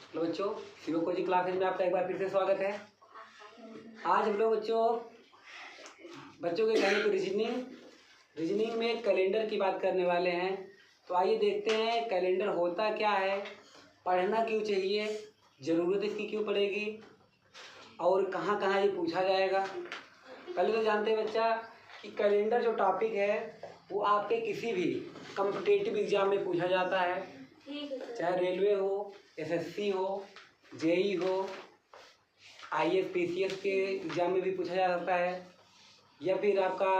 Hello बच्चों, शिवको जी classes में आपका एक बार फिर से स्वागत है। आज हम लोग बच्चों के कहने को रीजनिंग में कैलेंडर की बात करने वाले हैं। तो आइए देखते हैं कैलेंडर होता क्या है, पढ़ना क्यों चाहिए, ज़रूरत इसकी क्यों पड़ेगी और कहाँ कहाँ ये पूछा जाएगा। पहले तो जानते हैं बच्चा कि कैलेंडर जो टॉपिक है वो आपके किसी भी कॉम्पिटिटिव एग्जाम में पूछा जाता है, चाहे रेलवे हो, एसएससी हो, जेई हो, आईएएस पीसीएस के एग्ज़ाम में भी पूछा जा सकता है, या फिर आपका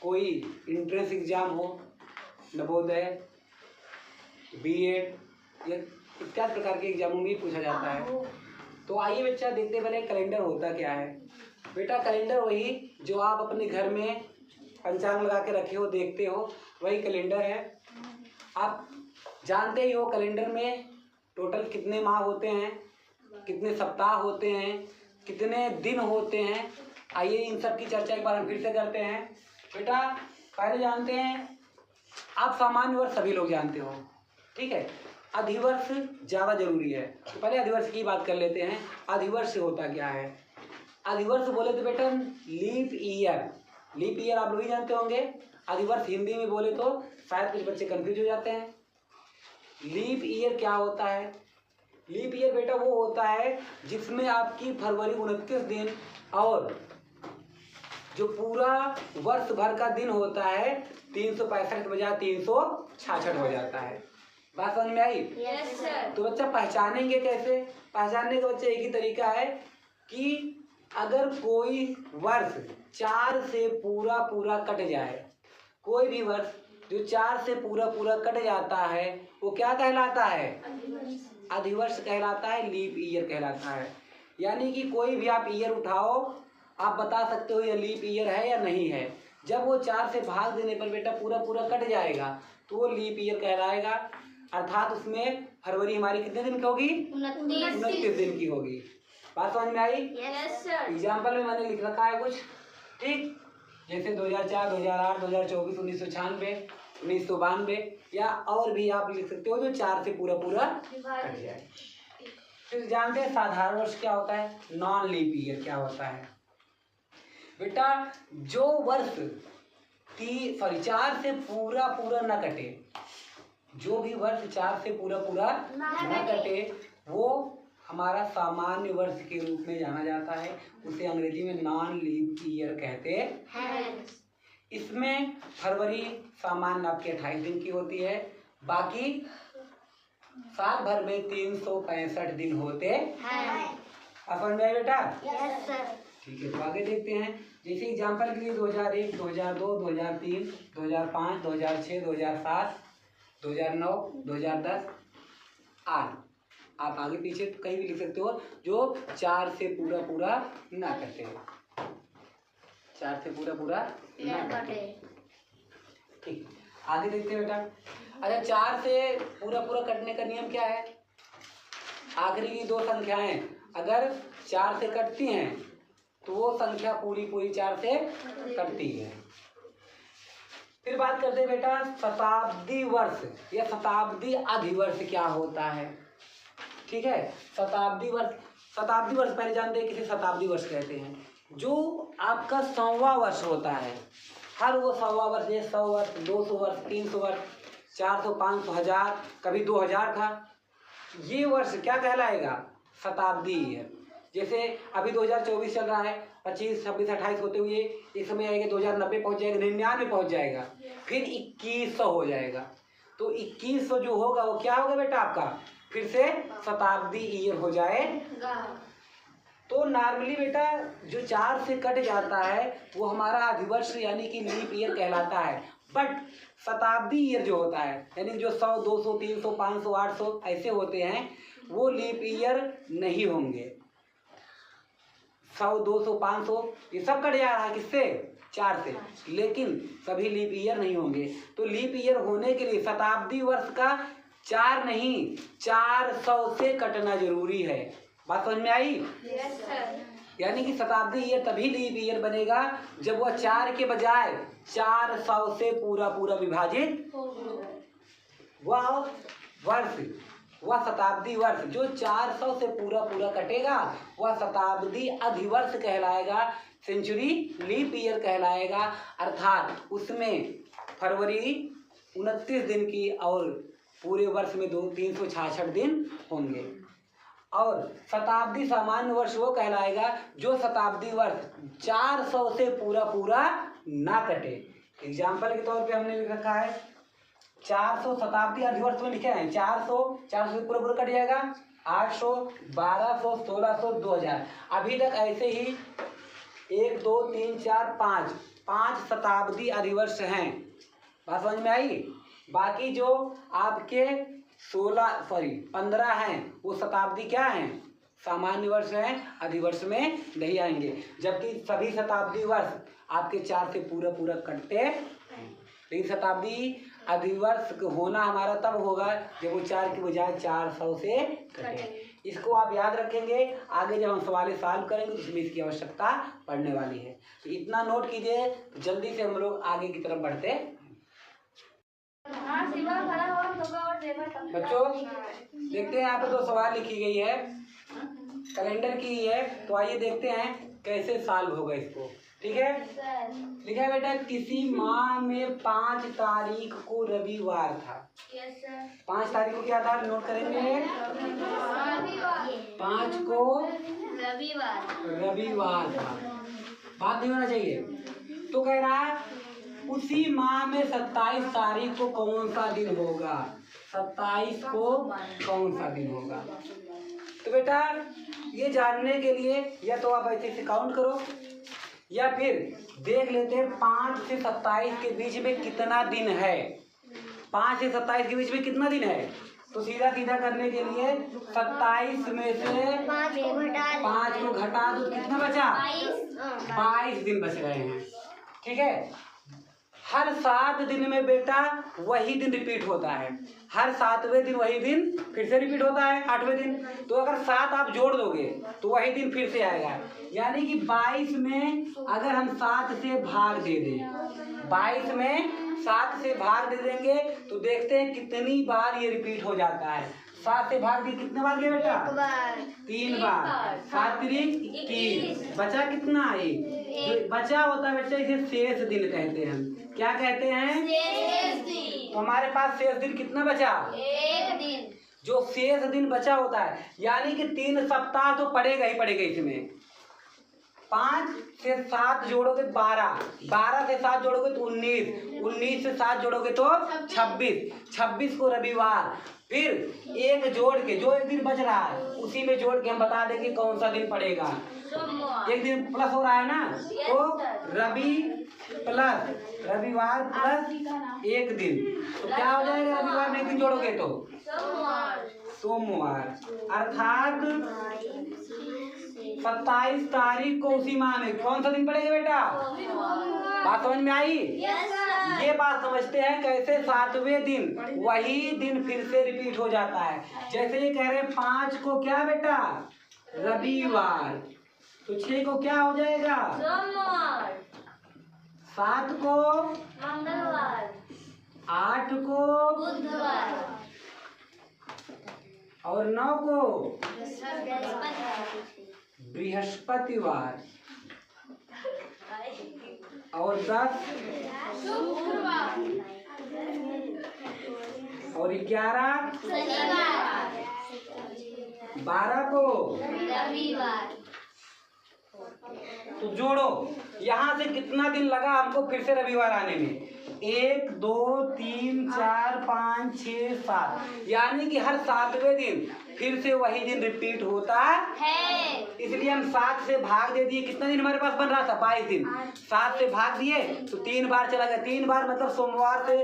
कोई इंट्रेंस एग्ज़ाम हो, नवोदय, बीएड या इत्यादि प्रकार के एग्जामों में भी पूछा जाता है। तो आइए बच्चा देखते हैं पहले कैलेंडर होता क्या है। बेटा कैलेंडर वही जो आप अपने घर में पंचांग लगा के रखे हो, देखते हो, वही कैलेंडर है। आप जानते ही हो कैलेंडर में टोटल कितने माह होते हैं, कितने सप्ताह होते हैं, कितने दिन होते हैं। आइए इन सब की चर्चा एक बार हम फिर से करते हैं। बेटा पहले जानते हैं, आप सामान्य वर्ष सभी लोग जानते हो, ठीक है। अधिवर्ष ज़्यादा जरूरी है, तो पहले अधिवर्ष की बात कर लेते हैं। अधिवर्ष होता क्या है? अधिवर्ष बोले तो बेटा लीप ईयर आप लोग ही जानते होंगे। अधिवर्ष हिंदी में बोले तो शायद कुछ बच्चे कंफ्यूज हो जाते हैं। लीप ईयर क्या होता है? लीप ईयर बेटा वो होता है जिसमें आपकी फरवरी 29 दिन और जो पूरा वर्ष भर का दिन होता है 365 बजाय 366 हो जाता है। बात समझ में आई? Yes sir. तो बच्चा पहचानेंगे कैसे? पहचानने का बच्चा एक ही तरीका है कि अगर कोई वर्ष 4 से पूरा कट जाए, कोई भी वर्ष जो 4 से पूरा कट जाता है वो क्या कहलाता है? अधिवर्ष कहलाता है, लीप ईयर कहलाता है। यानी कि कोई भी आप ईयर उठाओ, आप बता सकते हो ये लीप ईयर है या नहीं है। जब वो 4 से भाग देने पर बेटा पूरा कट जाएगा तो वो लीप ईयर कहलाएगा। अर्थात उसमें फरवरी हमारी कितने दिन की होगी? 29 दिन की होगी। बात समझ में आई? Yes sir. एग्जाम्पल में मैंने लिख रखा है कुछ, ठीक, जैसे 2004, 2008, 2024, 1996, 1992 या और भी आप लिख सकते हो जो 4 से पूरा कट जाए। फिर जानते हैं साधारण वर्ष क्या होता है, नॉन लीप ईयर क्या होता है। बेटा जो वर्ष 4 से पूरा न कटे, जो भी वर्ष 4 से पूरा न कटे वो हमारा सामान्य वर्ष के रूप में जाना जाता है। उसे अंग्रेजी में नॉन लीप ईयर कहते हैं। इसमें फरवरी सामान्य आपके 28 दिन की होती है, बाकी साल भर में 365 दिन होते हैं। समझ में आया बेटा? Yes sir. ठीक है, तो आगे देखते हैं। जैसे एग्जाम्पल के लिए 2001, 2002, 2003, 2005, 2006, 2007, 2009, 2010 8 आप आगे पीछे कहीं भी लिख सकते हो जो 4 से पूरा ना कटे, 4 से पूरा ना कटे। ठीक, आगे देखते हैं बेटा। अच्छा, 4 से पूरा कटने का नियम क्या है? आखिरी की 2 संख्याएं अगर 4 से कटती हैं तो वो संख्या पूरी 4 से कटती है। फिर बात करते हैं बेटा शताब्दी वर्ष या शताब्दी अधिवर्ष क्या होता है। ठीक है, शताब्दी वर्ष पहले जानते हैं किसे शताब्दी वर्ष कहते हैं। जो आपका 100वां वर्ष होता है, हर वो 100वां वर्ष, जैसे 100 वर्ष, 200 वर्ष, 300 वर्ष, 400, 500, 1000, कभी 2000 था, ये वर्ष क्या कहलाएगा? शताब्दी है। जैसे अभी 2024 चल रहा है, 25, 26, 28 होते हुए एक समय आएगा 2090 पहुँच जाएगा, 99 पहुँच जाएगा, फिर 2100 हो जाएगा। तो 2100 जो होगा वो क्या होगा बेटा आपका? फिर से शताब्दी ईयर हो जाएगा। तो नॉर्मली बेटा जो 4 से कट जाता है वो हमारा अधिवर्ष यानी कि लीप ईयर कहलाता है। बट शताब्दी ईयर जो होता है यानी जो 100, 200, 300, 500, 800 ऐसे होते हैं वो लीप ईयर नहीं होंगे। 100, 200, 500 ये सब कट जा रहा है किससे? 4 से, लेकिन सभी लीप ईयर नहीं होंगे। तो लीप ईयर होने के लिए शताब्दी वर्ष का 4 नहीं 400 से कटना जरूरी है। बात समझ में आई? Yes sir. यानी कि शताब्दी ईयर तभी लीप ईयर बनेगा जब वह 4 के बजाय 400 से पूरा विभाजित वह वर्ष वह शताब्दी वर्ष जो 400 से पूरा कटेगा वह शताब्दी अधिवर्ष कहलाएगा, सेंचुरी लीप ईयर कहलाएगा। अर्थात उसमें फरवरी 29 दिन की और पूरे वर्ष में 366 दिन होंगे। और शताब्दी सामान्य वर्ष वो कहलाएगा जो शताब्दी वर्ष 400 से पूरा ना कटे। एग्जाम्पल के तौर पे हमने लिख रखा है 400 शताब्दी अधिवर्ष में लिखे हैं 400 से पूरा कट जाएगा 800, 1200, 1600, 2000। अभी तक ऐसे ही 1, 2, 3, 4, 5 शताब्दी अधिवर्ष हैं। बात समझ में आई? बाकी जो आपके 15 हैं वो शताब्दी क्या हैं? सामान्य वर्ष हैं, अधिवर्ष में नहीं आएंगे। जबकि सभी शताब्दी वर्ष आपके 4 से पूरा कटते हैं। लेकिन शताब्दी अधिवर्ष होना हमारा तब होगा जब वो 4 की बजाय 400 से कटे। इसको आप याद रखेंगे, आगे जब हम सवाल सॉल्व करेंगे तो इसमें इसकी आवश्यकता पड़ने वाली है। तो इतना नोट कीजिए, जल्दी से हम लोग आगे की तरफ बढ़ते हैं। बच्चों देखते हैं यहाँ पे 2 सवाल लिखी गई है, कैलेंडर की है। तो आइए देखते हैं कैसे सॉल्व होगा इसको। ठीक है, लिखा है बेटा किसी माह में 5 तारीख को रविवार था। 5 तारीख को क्या था? नोट करेंगे। 5 को रविवार था। बात नहीं होना चाहिए। तो कह रहा है उसी माह में 27 तारीख को कौन सा दिन होगा? 27 को कौन सा दिन होगा? तो बेटा ये जानने के लिए या तो आप ऐसे से काउंट करो या फिर देख लेते हैं 5 से 27 के बीच में कितना दिन है। 5 से 27 के बीच में कितना दिन है? तो सीधा करने के लिए 27 में से 5 को घटा दो, कितना बचा? 22 दिन बच रहे हैं। ठीक है, हर 7 दिन में बेटा वही दिन रिपीट होता है। हर 7वें दिन वही दिन फिर से रिपीट होता है 8वें दिन। तो अगर 7 आप जोड़ दोगे तो वही दिन फिर से आएगा। यानी कि 22 में अगर हम 7 से भाग दे दें, 22 में 7 से भाग दे देंगे तो देखते हैं कितनी बार ये रिपीट हो जाता है। 7 से भाग दिए कितने बार गए बेटा? 3 बार। 7 3 30, बचा कितना? 1। जो बचा होता है बच्चा इसे शेष दिन कहते हैं। क्या कहते हैं? शेष दिन। तो हमारे पास शेष दिन कितना बचा? 1 दिन। जो शेष दिन बचा होता है यानी कि 3 सप्ताह तो पड़ेगा ही पड़ेगा इसमें। 5 से 7 जोड़ोगे 12, 12 से 7 जोड़ोगे तो 19, 19 से 7 जोड़ोगे तो 26, 26 को रविवार। फिर एक जोड़ के जो एक दिन बच रहा है उसी में जोड़ के हम बता देंगे कौन सा दिन पड़ेगा। एक दिन प्लस हो रहा है ना, तो रवि प्लस रविवार प्लस 1 दिन, तो क्या हो जाएगा? रविवार में 1 दिन जोड़ोगे तो सोमवार। अर्थात 27 तारीख को उसी माह में कौन सा दिन पड़ेगा बेटा? बात समझ में आई? ये बात समझते हैं कैसे 7वें दिन वही दिन फिर से रिपीट हो जाता है। जैसे ये कह रहे हैं 5 को क्या बेटा? रविवार। तो 6 को क्या हो जाएगा? सोमवार। 7 को मंगलवार। 8 को बुधवार। और 9 को बृहस्पतिवार। और 10 शुक्रवार। और 11 शनिवार। 12 को रविवार। तो जोड़ो यहाँ से कितना दिन लगा हमको फिर से रविवार आने में? 1 2 3 4 5 6 7, यानी कि हर 7वें दिन फिर से वही दिन रिपीट होता है। इसलिए हम 7 से भाग दे दिए। कितना दिन हमारे पास बन रहा था? 22 दिन। 7 से भाग दिए तो 3 बार चला गया। 3 बार मतलब सोमवार से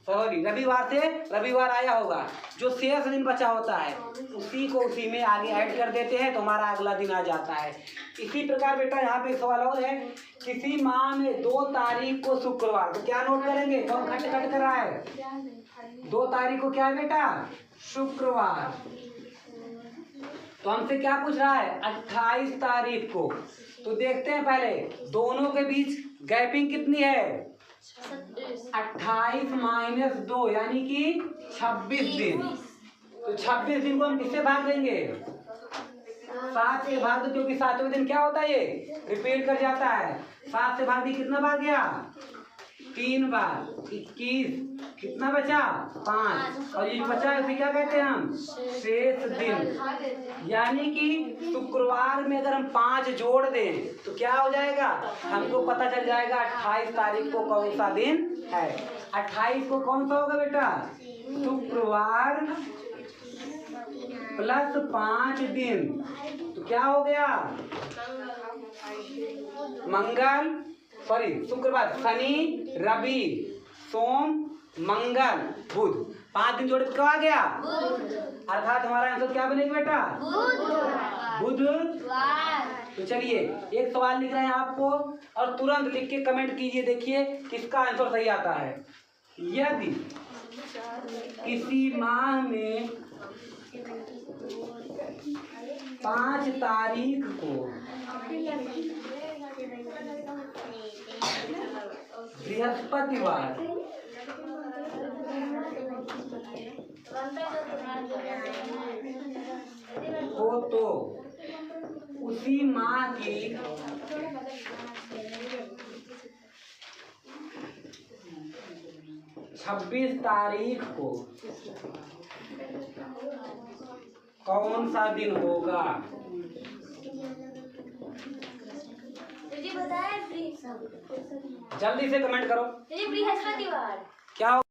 रविवार से रविवार आया होगा। जो शेष दिन बचा होता है उसी को उसी में आगे ऐड कर देते हैं तो हमारा अगला दिन आ जाता है। इसी प्रकार बेटा यहाँ पे एक सवाल और है, किसी माह में 2 तारीख को शुक्रवार। तो क्या नोट करेंगे? कौन खट कर रहा है? 2 तारीख को क्या है बेटा? शुक्रवार। तो हमसे क्या पूछ रहा है? 28 तारीख को। तो देखते हैं पहले दोनों के बीच गैपिंग कितनी है? 28 - 2 यानी कि 26 दिन। तो 26 दिन को हम किससे भाग देंगे? 7 से भाग दो, क्योंकि 7वें दिन क्या होता है, ये रिपीट कर जाता है। 7 से भाग दी, कितना बार गया? 3 बार। 21, कितना बचा? 5। और ये बचा इसे क्या कहते हैं हम? शेष दिन। यानी कि शुक्रवार में अगर हम 5 जोड़ दें तो क्या हो जाएगा? हमको पता चल जाएगा 28 तारीख को कौन सा दिन है। 28 को कौन सा होगा बेटा? शुक्रवार प्लस 5 दिन, तो क्या हो गया? मंगल, सॉरी शुक्रवार, शनि, रवि, सोम, मंगल, बुध। 5 दिन जोड़े तो क्या आ गया? अर्थात हमारा आंसर क्या बनेगा बेटा? बुधवार। तो चलिए एक सवाल लिख रहे हैं आपको, और तुरंत लिख के कमेंट कीजिए, देखिए किसका आंसर सही आता है। यदि किसी माह में 5 तारीख को बृहस्पतिवार हो तो उसी माह की 26 तारीख को कौन सा दिन होगा? जल्दी से कमेंट करो। बृहस्पतिवार। क्या होगा?